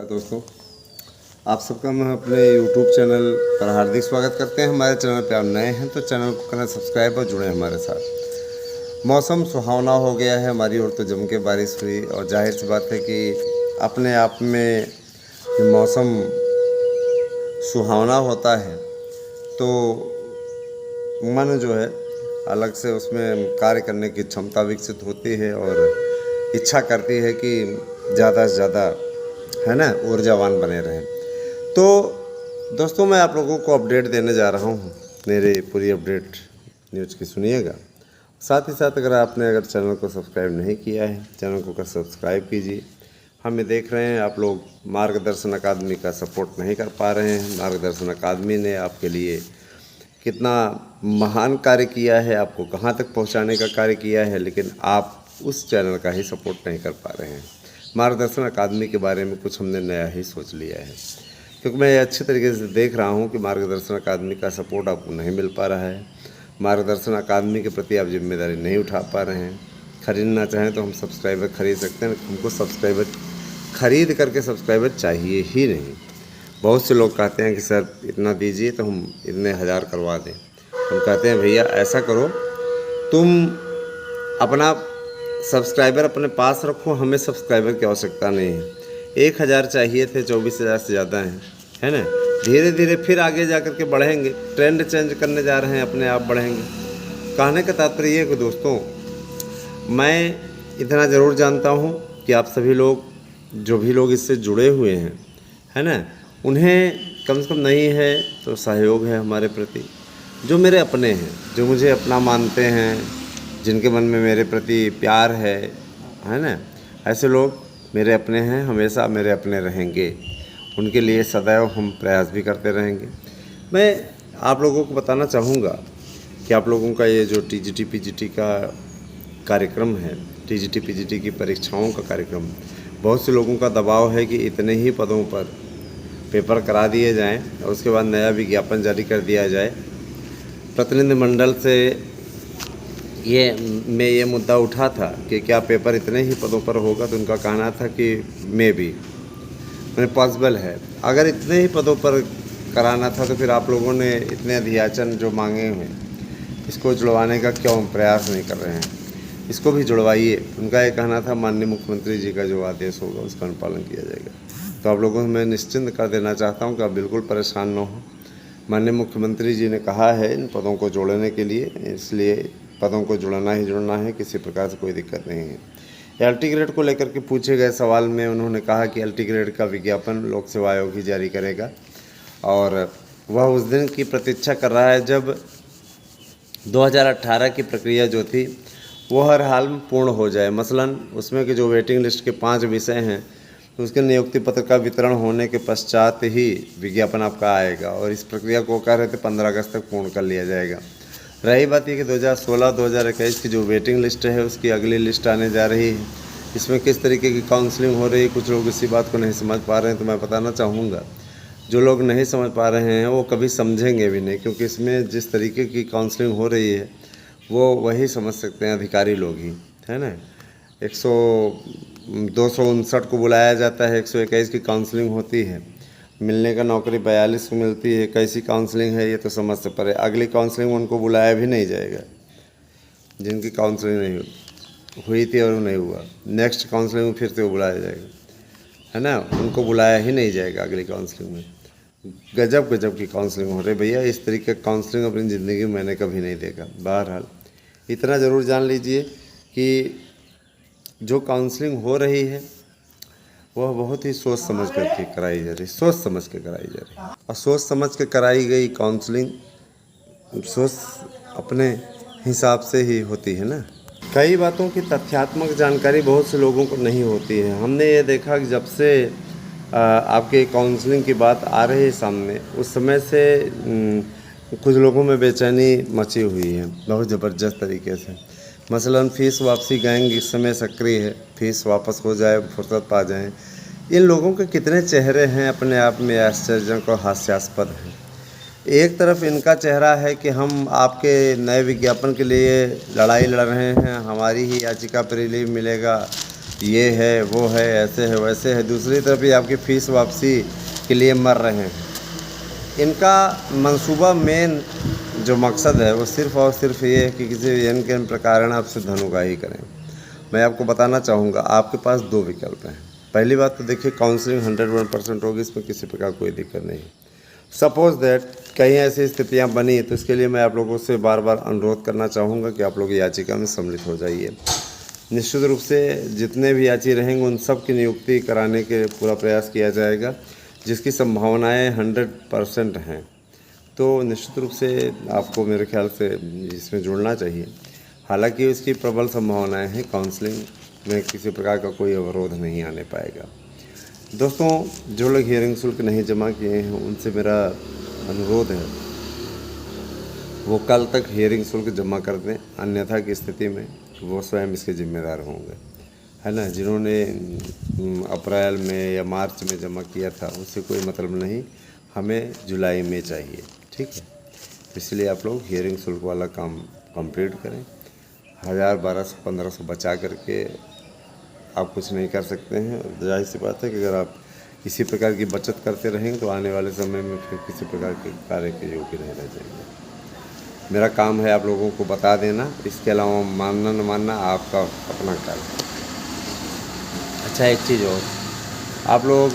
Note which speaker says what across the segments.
Speaker 1: दोस्तों, आप सबका मैं अपने YouTube चैनल पर हार्दिक स्वागत करते हैं। हमारे चैनल पर आप नए हैं तो चैनल को करें सब्सक्राइब और जुड़ें हमारे साथ। मौसम सुहावना हो गया है, हमारी ओर तो जम के बारिश हुई और जाहिर सी बात है कि अपने आप में मौसम सुहावना होता है तो मन जो है अलग से उसमें कार्य करने की क्षमता विकसित होती है और इच्छा करती है कि ज़्यादा से ज़्यादा है ना ऊर्जावान बने रहें। तो दोस्तों, मैं आप लोगों को अपडेट देने जा रहा हूँ, मेरे पूरी अपडेट न्यूज़ की सुनिएगा। साथ ही साथ अगर चैनल को सब्सक्राइब नहीं किया है, चैनल को सब्सक्राइब कीजिए। हमें देख रहे हैं आप लोग मार्गदर्शन अकादमी का सपोर्ट नहीं कर पा रहे हैं। मार्गदर्शन अकादमी ने आपके लिए कितना महान कार्य किया है, आपको कहाँ तक पहुँचाने का कार्य किया है, लेकिन आप उस चैनल का ही सपोर्ट नहीं कर पा रहे हैं। मार्गदर्शन अकादमी के बारे में कुछ हमने नया ही सोच लिया है, क्योंकि मैं अच्छे तरीके से देख रहा हूं कि मार्गदर्शन अकादमी का सपोर्ट आपको नहीं मिल पा रहा है। मार्गदर्शन अकादमी के प्रति आप जिम्मेदारी नहीं उठा पा रहे हैं। खरीदना चाहें तो हम सब्सक्राइबर खरीद सकते हैं, हमको सब्सक्राइबर खरीद करके सब्सक्राइबर चाहिए ही नहीं। बहुत से लोग कहते हैं कि सर इतना दीजिए तो हम इतने हज़ार करवा दें। हम कहते हैं भैया ऐसा करो, तुम अपना सब्सक्राइबर अपने पास रखो, हमें सब्सक्राइबर की आवश्यकता नहीं है। 1000 चाहिए थे, 24,000 से ज़्यादा हैं, है ना। धीरे धीरे फिर आगे जा कर के बढ़ेंगे, ट्रेंड चेंज करने जा रहे हैं, अपने आप बढ़ेंगे। कहने का तात्पर्य ये है कि दोस्तों, मैं इतना ज़रूर जानता हूँ कि आप सभी लोग जो भी लोग इससे जुड़े हुए हैं, है ना, उन्हें कम से कम नहीं है तो सहयोग है हमारे प्रति। जो मेरे अपने हैं, जो मुझे अपना मानते हैं, जिनके मन में मेरे प्रति प्यार है ना, ऐसे लोग मेरे अपने हैं, हमेशा मेरे अपने रहेंगे। उनके लिए सदैव हम प्रयास भी करते रहेंगे। मैं आप लोगों को बताना चाहूँगा कि आप लोगों का ये जो टीजीटी पीजीटी का कार्यक्रम है, टीजीटी पीजीटी की परीक्षाओं का कार्यक्रम, बहुत से लोगों का दबाव है कि इतने ही पदों पर पेपर करा दिए जाएं और उसके बाद नया विज्ञापन जारी कर दिया जाए। प्रतिनिधिमंडल से ये मुद्दा उठा था कि क्या पेपर इतने ही पदों पर होगा, तो उनका कहना था कि मे भी मैंने पॉसिबल है। अगर इतने ही पदों पर कराना था तो फिर आप लोगों ने इतने अध्याचन जो मांगे हुए इसको जुड़वाने का क्यों प्रयास नहीं कर रहे हैं, इसको भी जुड़वाइए। उनका ये कहना था माननीय मुख्यमंत्री जी का जो आदेश होगा उसका अनुपालन किया जाएगा। तो आप लोगों को मैं निश्चिंत कर देना चाहता हूँ कि आप बिल्कुल परेशान न हो। माननीय मुख्यमंत्री जी ने कहा है इन पदों को जोड़ने के लिए, इसलिए पदों को जुड़ना ही जुड़ना है, किसी प्रकार से कोई दिक्कत नहीं है। एलटी ग्रेड को लेकर के पूछे गए सवाल में उन्होंने कहा कि एलटी ग्रेड का विज्ञापन लोक सेवा आयोग ही जारी करेगा और वह उस दिन की प्रतीक्षा कर रहा है जब 2018 की प्रक्रिया जो थी वो हर हाल में पूर्ण हो जाए। मसलन उसमें कि जो वेटिंग लिस्ट के 5 विषय हैं तो उसके नियुक्ति पत्र का वितरण होने के पश्चात ही विज्ञापन आपका आएगा और इस प्रक्रिया को कह रहे थे 15 अगस्त तक पूर्ण कर लिया जाएगा। रही बात ये कि 2016-2021 की जो वेटिंग लिस्ट है उसकी अगली लिस्ट आने जा रही है। इसमें किस तरीके की काउंसलिंग हो रही है, कुछ लोग इसी बात को नहीं समझ पा रहे हैं। तो मैं बताना चाहूँगा, जो लोग नहीं समझ पा रहे हैं वो कभी समझेंगे भी नहीं, क्योंकि इसमें जिस तरीके की काउंसलिंग हो रही है वो वही समझ सकते हैं, अधिकारी लोग ही, है ना। 259 को बुलाया जाता है, 121 की काउंसलिंग होती है, मिलने का नौकरी 42 को मिलती है। कैसी काउंसलिंग है ये तो समझ से परे। अगली काउंसलिंग में उनको बुलाया भी नहीं जाएगा जिनकी काउंसलिंग नहीं हुई थी और वो नहीं हुआ। नेक्स्ट काउंसलिंग में फिर से वो बुलाया जाएगा, है ना, उनको बुलाया ही नहीं जाएगा अगली काउंसलिंग में। गजब गजब की काउंसलिंग हो रही भैया, इस तरीके की काउंसलिंग अपनी ज़िंदगी में मैंने कभी नहीं देखा। बहरहाल इतना ज़रूर जान लीजिए कि जो काउंसलिंग हो रही है वह बहुत ही सोच समझ कर के कराई जा रही, सोच समझ के कराई जा रही। और सोच समझ के कराई गई काउंसलिंग सोच अपने हिसाब से ही होती है ना। कई बातों की तथ्यात्मक जानकारी बहुत से लोगों को नहीं होती है। हमने ये देखा कि जब से आपके काउंसलिंग की बात आ रही है सामने, उस समय से कुछ लोगों में बेचैनी मची हुई है बहुत ज़बरदस्त तरीके से। मसलन फ़ीस वापसी गैंग इस समय सक्रिय है, फ़ीस वापस हो जाए, फुर्सत पा जाएं। इन लोगों के कितने चेहरे हैं अपने आप में आश्चर्यजनक और हास्यास्पद हैं। एक तरफ इनका चेहरा है कि हम आपके नए विज्ञापन के लिए लड़ाई लड़ रहे हैं, हमारी ही याचिका पर रिलीफ मिलेगा, ये है वो है ऐसे है वैसे है, दूसरी तरफ भी आपकी फ़ीस वापसी के लिए मर रहे हैं। इनका मंसूबा मेन जो मकसद है वो सिर्फ़ और सिर्फ ये है कि किसी भी के प्रकार आपसे धनुकाही करें। मैं आपको बताना चाहूँगा, आपके पास 2 विकल्प हैं। पहली बात तो देखिए, काउंसलिंग 101% होगी, इसमें किसी प्रकार कोई दिक्कत नहीं। सपोज़ दैट कहीं ऐसी स्थितियाँ बनी तो इसके लिए मैं आप लोगों से बार बार अनुरोध करना चाहूँगा कि आप लोग याचिका में सम्मिलित हो जाइए। निश्चित रूप से जितने भी याची रहेंगे उन सब की नियुक्ति कराने के पूरा प्रयास किया जाएगा, जिसकी संभावनाएं 100% हैं। तो निश्चित रूप से आपको मेरे ख्याल से इसमें जुड़ना चाहिए। हालांकि इसकी प्रबल संभावनाएं हैं, काउंसलिंग में किसी प्रकार का कोई अवरोध नहीं आने पाएगा। दोस्तों, जो लोग हियरिंग शुल्क नहीं जमा किए हैं उनसे मेरा अनुरोध है वो कल तक हियरिंग शुल्क जमा कर दें, अन्यथा की स्थिति में वो स्वयं इसके जिम्मेदार होंगे, है ना। जिन्होंने अप्रैल में या मार्च में जमा किया था उससे कोई मतलब नहीं, हमें जुलाई में चाहिए, ठीक है। इसलिए आप लोग हियरिंग शुल्क वाला काम कंप्लीट करें। 1000, 1200, 1500 बचा करके आप कुछ नहीं कर सकते हैं। जाहिर सी बात है कि अगर आप किसी प्रकार की बचत करते रहेंगे तो आने वाले समय में फिर किसी प्रकार के कार्य के योग्य नहीं रह जाएंगे। मेरा काम है आप लोगों को बता देना, इसके अलावा मानना न मानना आपका अपना कार्य है। अच्छा, एक चीज़ और, आप लोग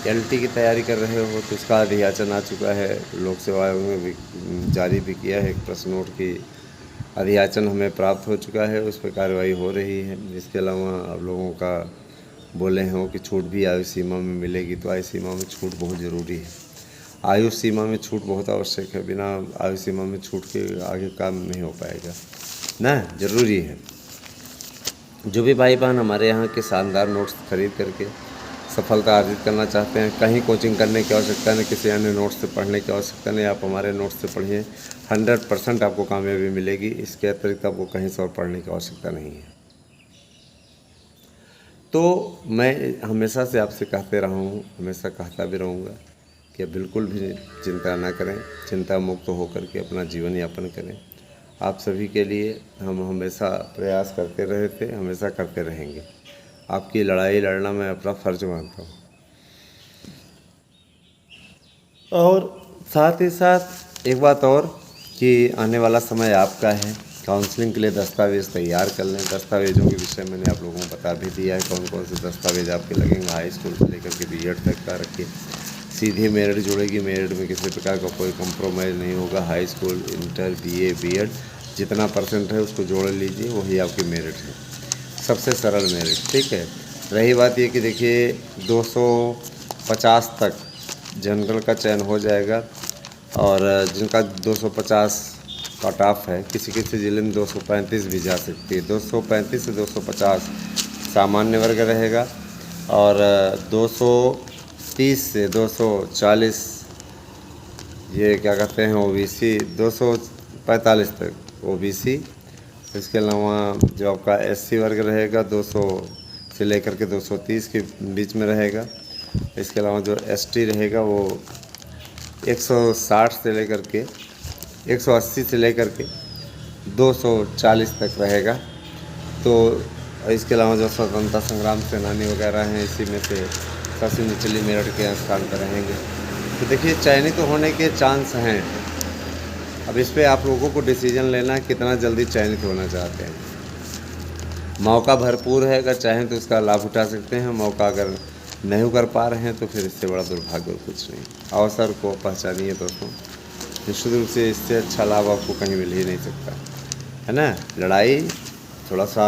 Speaker 1: LT की तैयारी कर रहे हो तो उसका अधियाचन आ चुका है, लोक सेवा आयोग ने भी जारी भी किया है। एक प्रश्न नोट की अधियाचन हमें प्राप्त हो चुका है, उस पर कार्रवाई हो रही है। इसके अलावा आप लोगों का बोले हैं कि छूट भी आयु सीमा में मिलेगी, तो आयु सीमा में छूट बहुत ज़रूरी है। आयु सीमा में छूट बहुत आवश्यक है, बिना आयु सीमा में छूट के आगे काम नहीं हो पाएगा ना, ज़रूरी है। जो भी भाई बहन हमारे यहाँ के शानदार नोट्स खरीद करके सफलता अर्जित करना चाहते हैं, कहीं कोचिंग करने की आवश्यकता नहीं, किसी अन्य नोट्स से पढ़ने की आवश्यकता नहीं, आप हमारे नोट्स से पढ़िए, 100% आपको कामयाबी मिलेगी। इसके अतिरिक्त आपको कहीं से और पढ़ने की आवश्यकता नहीं है। तो मैं हमेशा से आपसे कहते रहा हूँ, हमेशा कहता भी रहूँगा कि बिल्कुल भी चिंता ना करें, चिंता मुक्त होकर के अपना जीवन यापन करें। आप सभी के लिए हम हमेशा प्रयास करते रहे थे, हमेशा करते रहेंगे। आपकी लड़ाई लड़ना मैं अपना फ़र्ज मानता हूँ। और साथ ही साथ एक बात और कि आने वाला समय आपका है, काउंसलिंग के लिए दस्तावेज़ तैयार कर लें। दस्तावेज़ों के विषय मैंने आप लोगों को बता भी दिया है, कौन कौन से दस्तावेज़ आपके लगेंगे। हाई स्कूल से लेकर के B.Ed तक का रखिए। सीधी मेरिट जुड़ेगी, मेरिट में किसी प्रकार का कोई कंप्रोमाइज़ नहीं होगा। High school, inter, BA, B.Ed जितना % है उसको जोड़ लीजिए, वही आपकी मेरिट है, सबसे सरल मेरिट, ठीक है। रही बात ये कि देखिए 250 तक जनरल का चयन हो जाएगा, और जिनका 250 कट ऑफ है, किसी किसी ज़िले में 235 भी जा सकती है। 235 से 250 सामान्य वर्ग रहेगा, और 230 से 240 ये क्या कहते हैं OBC, 245 तक OBC। इसके अलावा जो आपका SC वर्ग रहेगा 200 से लेकर के 230 के बीच में रहेगा। इसके अलावा जो ST रहेगा वो 160 से लेकर के 180 से लेकर के 240 तक रहेगा। तो इसके अलावा जो स्वतंत्रता संग्राम सेनानी वगैरह हैं, इसी में से सबसे निचली मेरिट के स्थान पर रहेंगे। तो देखिए, चयनित होने के चांस हैं। अब इस पे आप लोगों को डिसीजन लेना है कितना जल्दी चयनित होना चाहते हैं। मौका भरपूर है, अगर चाहें तो इसका लाभ उठा सकते हैं। मौका अगर नहीं कर पा रहे हैं तो फिर इससे बड़ा दुर्भाग्य और कुछ नहीं। अवसर को पहचानिए दोस्तों, निश्चित रूप से इससे अच्छा लाभ आपको कहीं मिल ही नहीं सकता, है ना। लड़ाई थोड़ा सा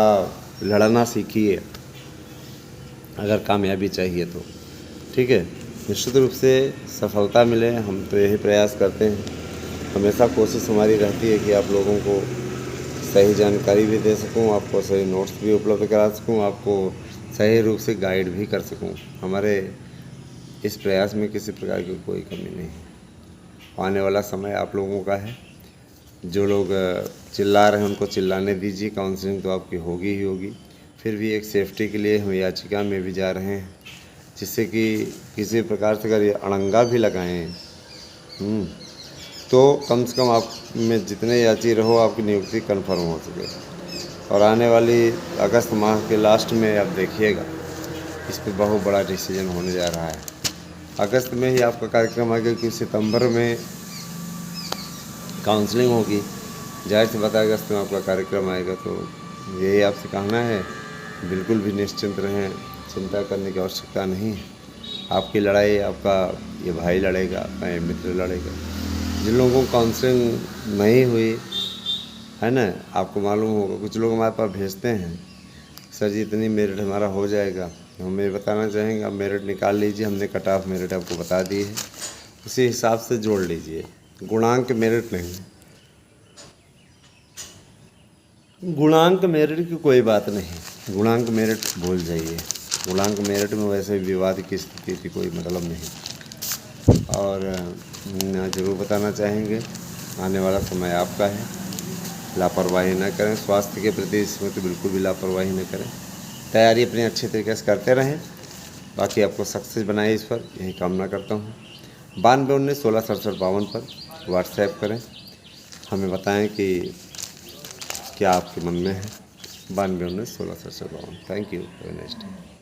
Speaker 1: लड़ना सीखिए अगर कामयाबी चाहिए तो, ठीक है। निश्चित रूप से सफलता मिले, हम तो यही प्रयास करते हैं। हमेशा कोशिश हमारी रहती है कि आप लोगों को सही जानकारी भी दे सकूं, आपको सही नोट्स भी उपलब्ध करा सकूं, आपको सही रूप से गाइड भी कर सकूं। हमारे इस प्रयास में किसी प्रकार की कोई कमी नहीं है। आने वाला समय आप लोगों का है। जो लोग चिल्ला रहे हैं उनको चिल्लाने दीजिए, काउंसलिंग तो आपकी होगी ही होगी। फिर भी एक सेफ्टी के लिए हम याचिका में भी जा रहे हैं, जिससे कि किसी प्रकार से अगर ये अड़ंगा भी लगाएं तो कम से कम आप में जितने याची रहो आपकी नियुक्ति कन्फर्म हो सके। और आने वाली अगस्त माह के लास्ट में आप देखिएगा, इस पर बहुत बड़ा डिसीजन होने जा रहा है। अगस्त में ही आपका कार्यक्रम आएगा, क्योंकि सितंबर में काउंसलिंग होगी। जाहिर सी बात है अगस्त में आपका कार्यक्रम आएगा। तो यही आपसे कहना है, बिल्कुल भी निश्चिंत रहें, चिंता करने की आवश्यकता नहीं है। आपकी लड़ाई आपका ये भाई लड़ेगा, आपका ये मित्र लड़ेगा। जिन लोगों को काउंसलिंग नहीं हुई है ना, आपको मालूम होगा, कुछ लोग हमारे पास भेजते हैं, सर जी इतनी मेरिट हमारा हो जाएगा। हम ये बताना चाहेंगे, आप मेरिट निकाल लीजिए, हमने कट ऑफ मेरिट आपको बता दी है, उसी हिसाब से जोड़ लीजिए। गुणांक मेरिट नहीं, गुणांक मेरिट की कोई बात नहीं, गुणांक मेरिट भूल जाइए। गुणांक मेरिट में वैसे विवाद की स्थिति की कोई मतलब नहीं। और ज़रूर बताना चाहेंगे, आने वाला समय आपका है, लापरवाही न करें। स्वास्थ्य के प्रति इसमें तो बिल्कुल भी लापरवाही न करें। तैयारी अपनी अच्छे तरीके से करते रहें। बाकी आपको सक्सेस बनाए, इस पर यही कामना करता हूँ। 9219166752 पर व्हाट्सएप करें, हमें बताएं कि क्या आपके मन में है। 9219166752। Thank you, have a nice day.